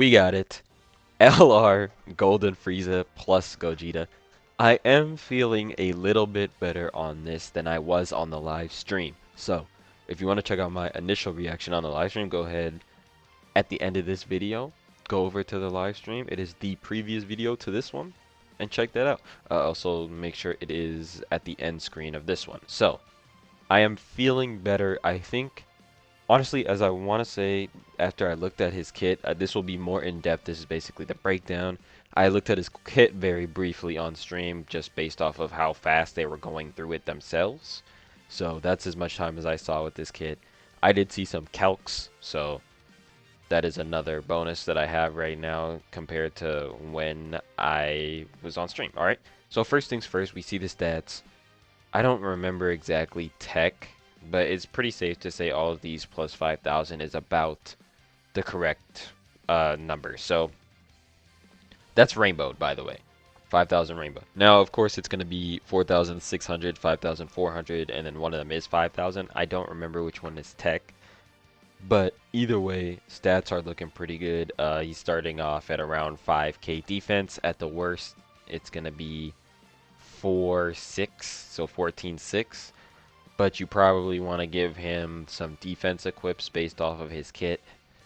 We got it. LR Golden Frieza plus Gogeta. I am feeling a little bit better on this than I was on the live stream. So, if you want to check out my initial reaction on the live stream, go ahead at the end of this video. Go over to the live stream. It is the previous video to this one. And check that out. Also, make sure it is at the end screen of this one. So, I am feeling better. I think honestly, as I want to say, after I looked at his kit, this will be more in depth. This is basically the breakdown. I looked at his kit very briefly on stream, just based off of how fast they were going through it themselves. So that's as much time as I saw with this kit. I did see some calcs, so that is another bonus that I have right now compared to when I was on stream. Alright, so first things first, we see the stats. I don't remember exactly tech, but it's pretty safe to say all of these plus 5,000 is about the correct number. So that's rainbowed, by the way. 5,000 rainbow. Now, of course, it's going to be 4,600, 5,400, and then one of them is 5,000. I don't remember which one is tech. But either way, stats are looking pretty good. He's starting off at around 5k defense. At the worst, it's going to be 4-6, so 14-6. But you probably want to give him some defense equips based off of his kit.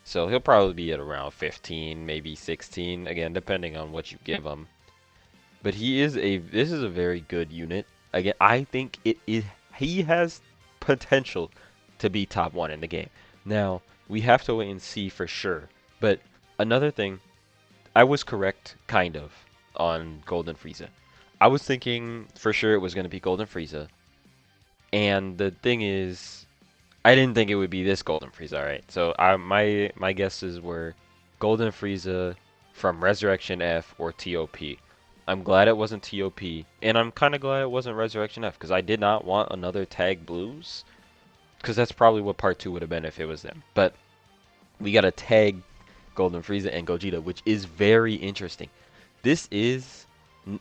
So he'll probably be at around 15, maybe 16, again, depending on what you give him. But this is a very good unit. Again, I think he has potential to be top 1 in the game. Now, we have to wait and see for sure. But another thing, I was correct, kind of, on Golden Frieza. I was thinking for sure it was going to be Golden Frieza. And the thing is, I didn't think it would be this Golden Frieza, alright? So my guesses were Golden Frieza from Resurrection F or TOP. I'm glad it wasn't TOP, and I'm kind of glad it wasn't Resurrection F, because I did not want another Tag Blues, because that's probably what Part 2 would have been if it was them. But we got a Tag Golden Frieza and Gogeta, which is very interesting. This is,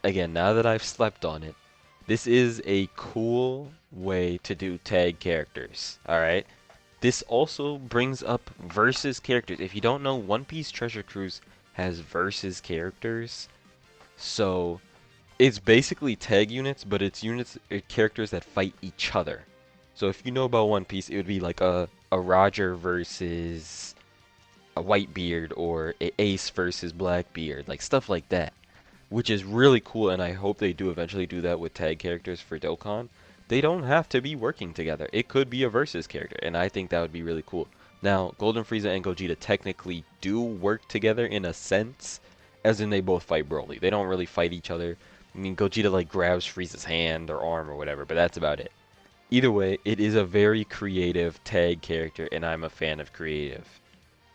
again, now that I've slept on it, this is a cool way to do tag characters, alright? This also brings up versus characters. If you don't know, One Piece Treasure Cruise has versus characters. So, it's basically tag units, but it's characters that fight each other. So if you know about One Piece, it would be like a Roger versus a Whitebeard, or a Ace versus Blackbeard, like stuff like that, which is really cool, and I hope they do eventually do that with tag characters for Dokkan. They don't have to be working together. It could be a versus character, and I think that would be really cool. Now, Golden Frieza and Gogeta technically do work together in a sense, as in they both fight Broly. They don't really fight each other. I mean, Gogeta like grabs Frieza's hand or arm or whatever, but that's about it. Either way, it is a very creative tag character, and I'm a fan of creative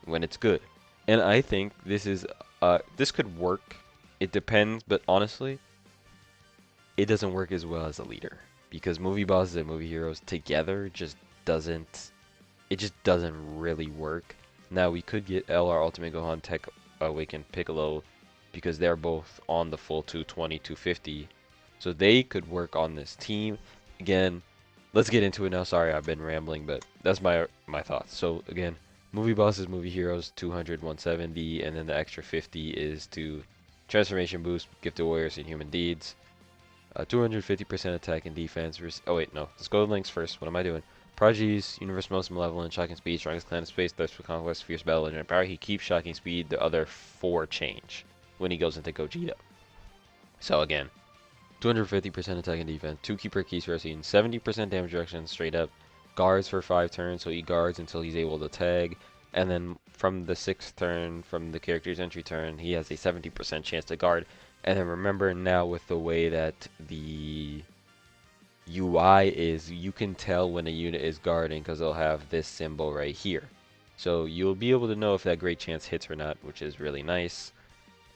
when it's good. And I think this could work. It depends, but honestly, it doesn't work as well as a leader, because movie bosses and movie heroes together just doesn't really work. Now we could get LR Ultimate Gohan Tech Awaken Piccolo, because they're both on the full 220, 250, so they could work on this team. Again, let's get into it now. Sorry, I've been rambling, but that's my thoughts. So again, movie bosses, movie heroes, 200, 170, and then the extra 50 is to transformation boost, gifted warriors, and human deeds. 250% attack and defense. Oh wait, no. Let's go to links first. What am I doing? Prodigy's universe most malevolent, shocking speed, strongest clan of space, thirst for conquest, fierce battle, and power. He keeps shocking speed. The other 4 change when he goes into Gogeta. So again, 250% attack and defense, 2 keeper keys for scene, 70% damage reduction straight up, guards for 5 turns, so he guards until he's able to tag, and then from the 6th turn, from the character's entry turn, he has a 70% chance to guard. And then remember, now with the way that the UI is, you can tell when a unit is guarding because they'll have this symbol right here. So you'll be able to know if that great chance hits or not, which is really nice.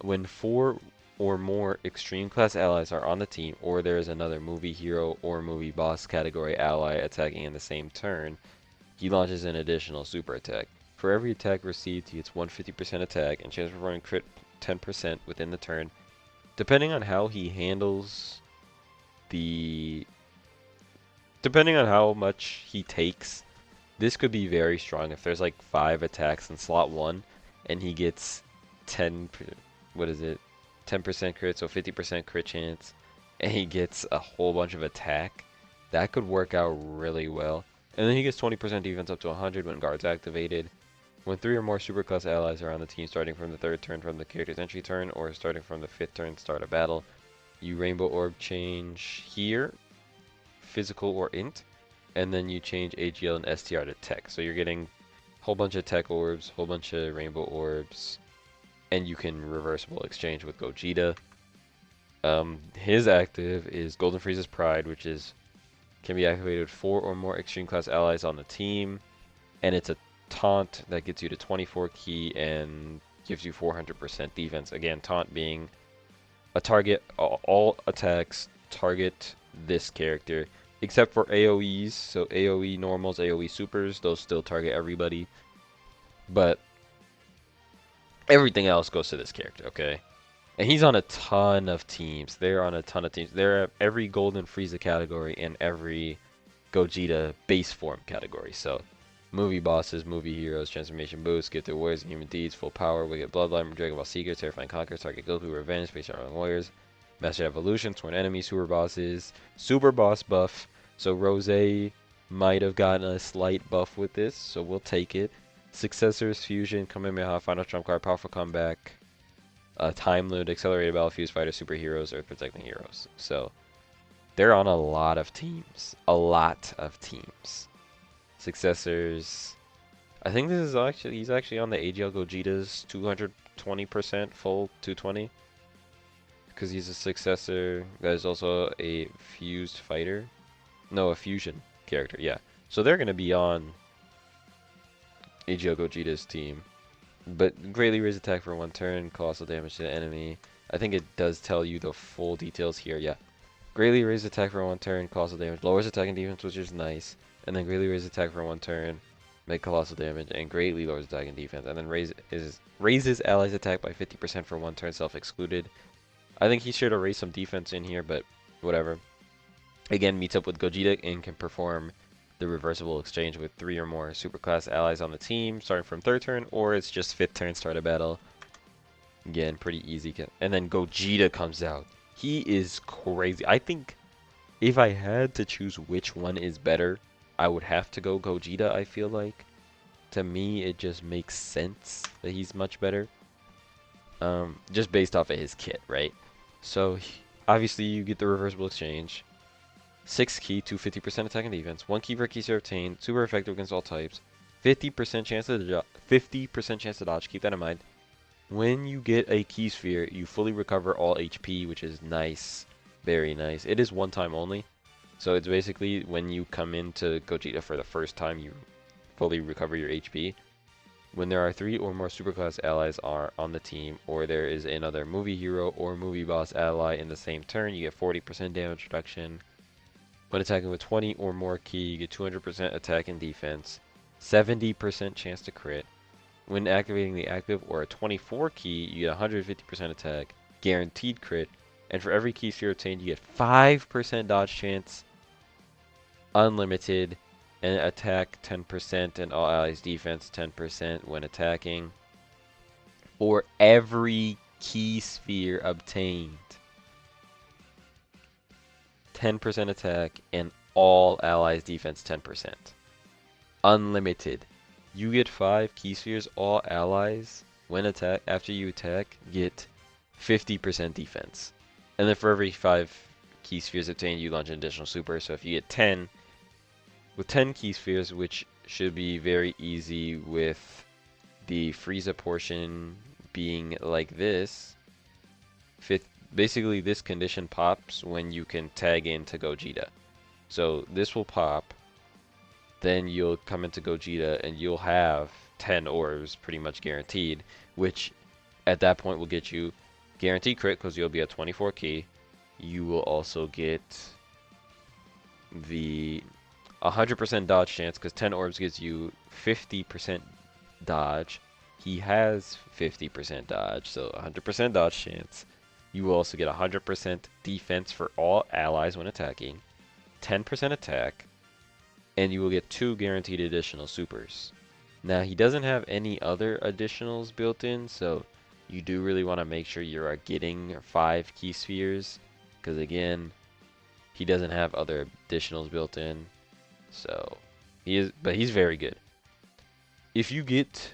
When 4 or more extreme class allies are on the team, or there is another movie hero or movie boss category ally attacking in the same turn, he launches an additional super attack. For every attack received, he gets 150% attack and chance of running crit 10% within the turn. Depending on how he handles depending on how much he takes, this could be very strong. If there's like 5 attacks in slot 1 and he gets 10, what is it? 10% crit, so 50% crit chance, and he gets a whole bunch of attack. That could work out really well. And then he gets 20% defense up to 100 when guards activated. When 3 or more superclass allies are on the team starting from the 3rd turn from the character's entry turn, or starting from the 5th turn start a battle, you rainbow orb change here, physical or int, and then you change AGL and STR to tech. So you're getting a whole bunch of tech orbs, whole bunch of rainbow orbs, and you can reversible exchange with Gogeta. His active is Golden Frieza's Pride, which can be activated with 4 or more extreme class allies on the team, and it's a taunt that gets you to 24 key and gives you 400% defense. Again, taunt being a target, all attacks target this character, except for AoEs. So AoE normals, AoE supers, those still target everybody, but everything else goes to this character, okay? And he's on a ton of teams. They're on a ton of teams. They're at every Golden Frieza category and every Gogeta base form category. So, movie bosses, movie heroes, transformation boosts, gifted warriors, and human deeds, full power, wicked bloodline, Dragon Ball Seeker, terrifying conquerors, target Goku, revenge, space traveling warriors, master evolution, sworn enemies, super bosses, super boss buff. So Rose might have gotten a slight buff with this, so we'll take it. Successors, fusion, Kamehameha, final trump card, powerful comeback, time limit, accelerated battle, fuse fighter, superheroes, earth protecting heroes. So they're on a lot of teams. A lot of teams. Successors. I think this is actually, he's actually on the AGL Gogeta's 220% full 220. Because he's a successor that is also a fused fighter. No, a fusion character, yeah. So they're going to be on AGL Gogeta's team. But greatly raise attack for 1 turn, colossal damage to the enemy. I think it does tell you the full details here, yeah. Greatly raise attack for 1 turn, colossal damage, lowers attack and defense, which is nice. And then greatly raise attack for 1 turn, make colossal damage, and greatly lowers attack and defense. And then raises allies attack by 50% for 1 turn, self-excluded. I think he should have raised some defense in here, but whatever. Again, meets up with Gogeta and can perform the reversible exchange with 3 or more superclass allies on the team, starting from 3rd turn, or it's just 5th turn, start a battle. Again, pretty easy. And then Gogeta comes out. He is crazy. I think if I had to choose which one is better, I would have to go Gogeta, I feel like. To me, it just makes sense that he's much better. Just based off of his kit, right? So, obviously, you get the reversible exchange. 6 key to 50% attack and defense. 1 key per key sphere obtained. Super effective against all types. 50% chance to 50% chance to dodge. Keep that in mind. When you get a key sphere, you fully recover all HP, which is nice. Very nice. It is 1 time only. So it's basically when you come into Gogeta for the first time, you fully recover your HP. When there are 3 or more superclass allies are on the team, or there is another movie hero or movie boss ally in the same turn, you get 40% damage reduction. When attacking with 20 or more key, you get 200% attack and defense, 70% chance to crit. When activating the active or a 24 key, you get 150% attack, guaranteed crit, and for every key sphere obtained, you get 5% dodge chance, unlimited, and attack 10%, and all allies defense 10% when attacking. For every key sphere obtained. 10% attack, and all allies defense 10%. Unlimited. You get 5 key spheres, all allies, when attack, after you attack, get 50% defense. And then for every 5 key spheres obtained, you launch an additional super. So if you get 10, with 10 key spheres, which should be very easy with the Frieza portion being like this, basically this condition pops when you can tag into Gogeta. So this will pop, then you'll come into Gogeta and you'll have 10 orbs pretty much guaranteed, which at that point will get you guaranteed crit because you'll be at 24 key. You will also get the 100% dodge chance because 10 orbs gives you 50% dodge. He has 50% dodge, so 100% dodge chance. You will also get 100% defense for all allies when attacking, 10% attack, and you will get 2 guaranteed additional supers. Now, he doesn't have any other additionals built in, so you do really want to make sure you are getting 5 key spheres, because again, he doesn't have other additionals built in. So but he's very good. If you get,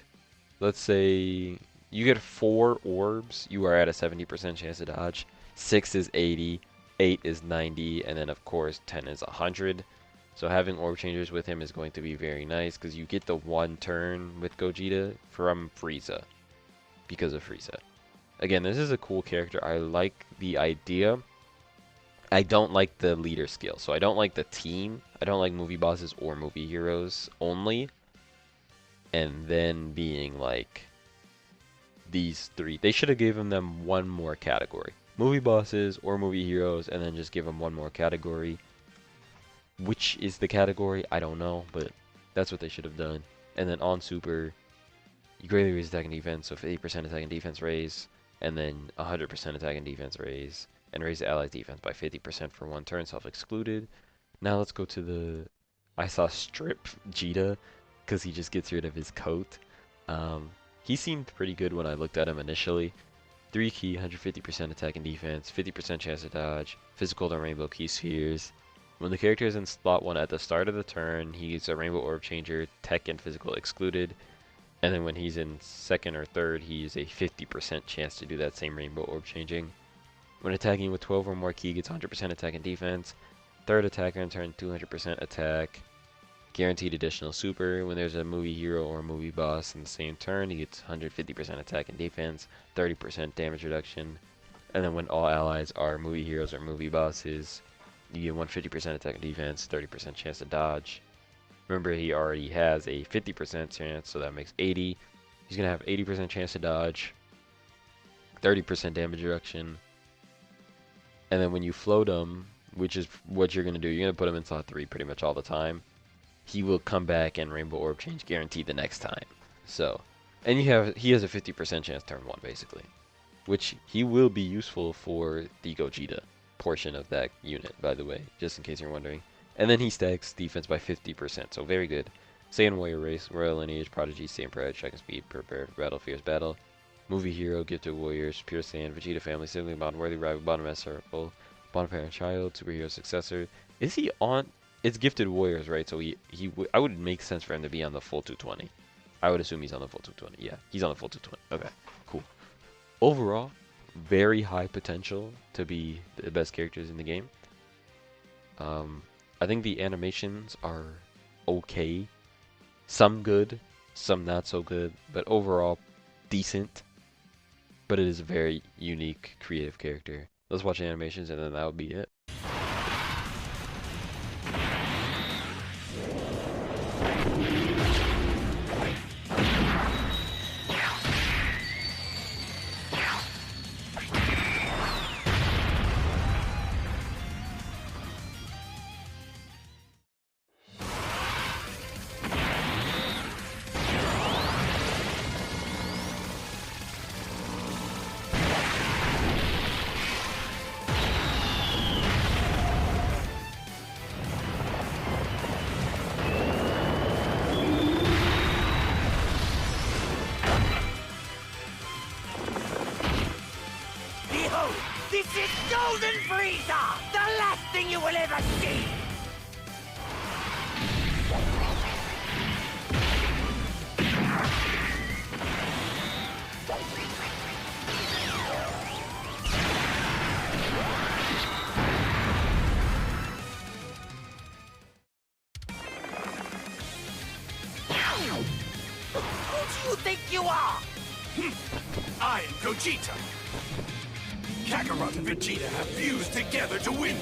let's say, you get 4 orbs, you are at a 70% chance to dodge. 6 is 80, 8 is 90, and then of course 10 is 100. So having orb changers with him is going to be very nice because you get the 1 turn with Gogeta from Frieza because of Frieza. Again, this is a cool character. I like the idea. I don't like the leader skill. So I don't like the team. I don't like movie bosses or movie heroes only. And then being like these 3. They should have given them 1 more category. Movie bosses or movie heroes, and then just give them 1 more category. Which is the category? I don't know, but that's what they should have done. And then on Super, you greatly raise attack and defense, so 50% attack and defense raise, and then 100% attack and defense raise, and raise the allies' defense by 50% for 1 turn, self-excluded. Now let's go to the... I saw Strip Vegeta, because he just gets rid of his coat. He seemed pretty good when I looked at him initially. 3 key, 150% attack and defense, 50% chance to dodge, physical to rainbow key spheres. When the character is in slot 1 at the start of the turn, he gets a rainbow orb changer, tech and physical excluded. And then when he's in 2nd or 3rd, he has a 50% chance to do that same rainbow orb changing. When attacking with 12 or more key, gets 100% attack and defense. 3rd attacker in turn, 200% attack. Guaranteed additional super. When there's a movie hero or a movie boss in the same turn, he gets 150% attack and defense, 30% damage reduction. And then when all allies are movie heroes or movie bosses, you get 150% attack and defense, 30% chance to dodge. Remember, he already has a 50% chance, so that makes 80. He's going to have 80% chance to dodge, 30% damage reduction. And then when you float him, which is what you're going to do, you're going to put him in slot 3 pretty much all the time. He will come back and rainbow orb change guaranteed the next time. So, and he has a 50% chance turn 1 basically, which he will be useful for the Gogeta portion of that unit, by the way, just in case you're wondering. And then he stacks defense by 50%, so very good. Saiyan warrior race, royal lineage, prodigy, Saiyan pride, second speed, prepare for battle, fierce battle. Movie hero, gifted warriors, pure Saiyan, Vegeta family, sibling bond, worthy rival, bottom S circle, bond parent child, superhero successor. Is he on? It's gifted warriors, right? So I would make sense for him to be on the full 220. I would assume he's on the full 220. Yeah, he's on the full 220. Okay, cool. Overall, very high potential to be the best characters in the game. I think the animations are okay. Some good, some not so good, but overall decent. But it is a very unique, creative character. Let's watch the animations and then that would be it. This is Golden Frieza! The last thing you will ever see! Who do you think you are? I am Gogeta. Kakarot and Vegeta have fused together to win.